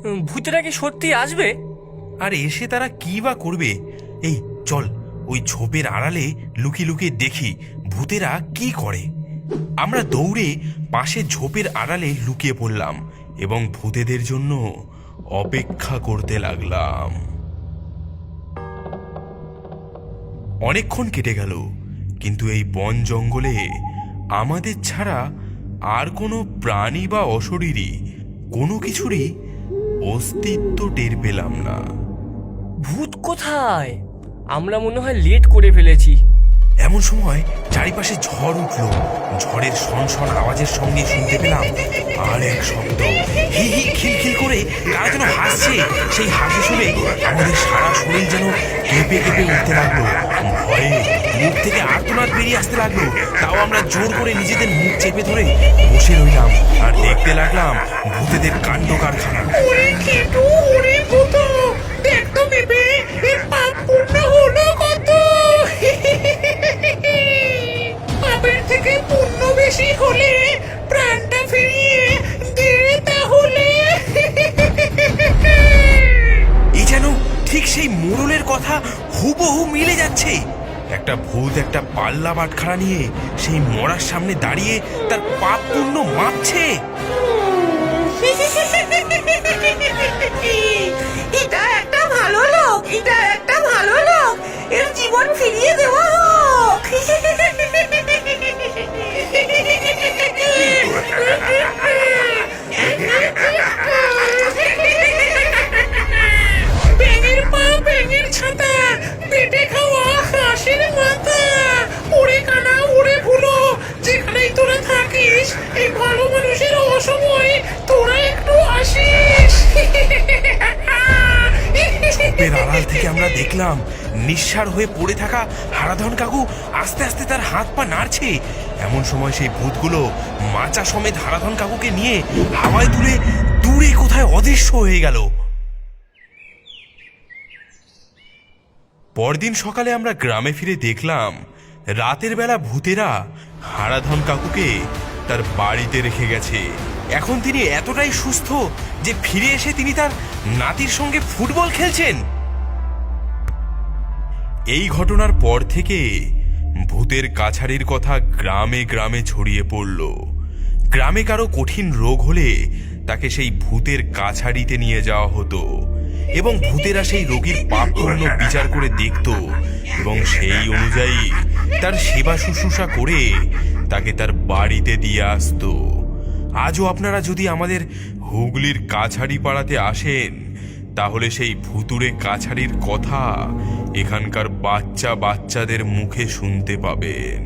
ভূতেরা কি সত্যি আসবে? আর এসে তারা কি বা করবে? এই চল, ওই ঝোপের আড়ালে লুকিয়ে লুকিয়ে দেখি ভূতেরা কি করে। আমরা দৌড়ে পাশে ঝোপের আড়ালে লুকিয়ে পড়লাম এবং ভূতেদের জন্য অপেক্ষা করতে লাগলাম। অনেকক্ষণ কেটে গেল, কিন্তু এই বন জঙ্গলে আমাদের ছাড়া আর কোনো প্রাণী বা অশরীরী কোনো কিছুরই অস্তিত্ব টের পেলাম না। ভূত কোথায়? আমরা মনে হয় লেট করে ফেলেছি। এমন সময় চারিপাশে ঝড় উঠল। ঝড়ের শনশন আওয়াজের সঙ্গে শুনতে পেলাম আর এক শব্দ, হি হি খিলখিল করে কারা যেন হাসছে। সেই হাসি শুনে আমাদের সারা শরীর যেন কেঁপে কেঁপে উঠতে লাগলো। ভয়ে মুখ থেকে আর্তনাদ বেরিয়ে আসতে লাগলো। তাও আমরা জোর করে নিজেদের মুখ চেপে ধরে বসে রইলাম আর দেখতে লাগলাম ভূতেদের কাণ্ড কারখানা। বেশি হলে প্রাণটা ফিরিয়ে দে তাহলে। এই যেন ঠিক সেই মোড়লের কথা হুবহু মিলে যাচ্ছে। একটা ভূত একটা পাল্লা বাটখারা নিয়ে সেই মরার সামনে দাঁড়িয়ে তার পাপ পুণ্য মাপছে। এটা একটা ভালো লোক, এটা একটা ভালো লোক, এর জীবন ফিরিয়ে দেওয়া হোক। ব্যাঙের পা ব্যাঙের ছাতা, পেটে খাওয়া হাঁসের মাথা, ওরে কানা ওরে ভুলো, যেখানেই তোরা থাকিস এই ভালো মানুষের অসময়ে তোরা একটু আসিস। ঝোপের আড়াল থেকে আমরা দেখলাম নিঃসাড় হয়ে পড়ে থাকা হারাধন কাকু আস্তে আস্তে তার হাত পা নাড়ছে। এমন সময় সেই ভূতগুলো মাচা সমেত হারাধন কাকুকে নিয়ে হাওয়ায় তুলে দূরে কোথায় অদৃশ্য হয়ে গেল। পরদিন সকালে আমরা গ্রামে ফিরে দেখলাম রাতের বেলা ভূতেরা হারাধন কাকুকে তার বাড়িতে রেখে গেছে। এখন তিনি এতটাই সুস্থ যে ফিরে এসে তিনি তার নাতির সঙ্গে ফুটবল খেলছেন। এই ঘটনার পর থেকে ভূতের কাছারির কথা গ্রামে গ্রামে ছড়িয়ে পড়ল। গ্রামে কারো কঠিন রোগ হলে তাকে সেই ভূতের কাছারিতে নিয়ে যাওয়া হতো এবং ভূতেরা সেই রোগীর পাপ পুণ্য বিচার করে দেখত এবং সেই অনুযায়ী তার সেবা শুশ্রূষা করে তাকে তার বাড়িতে দিয়ে আসতো। আজও আপনারা যদি আমাদের হুগলির কাছারি পাড়াতে আসেন তাহলে সেই ভুতুড়ে কাছারির কথা এখানকার বাচ্চাদের মুখে শুনতে পাবেন।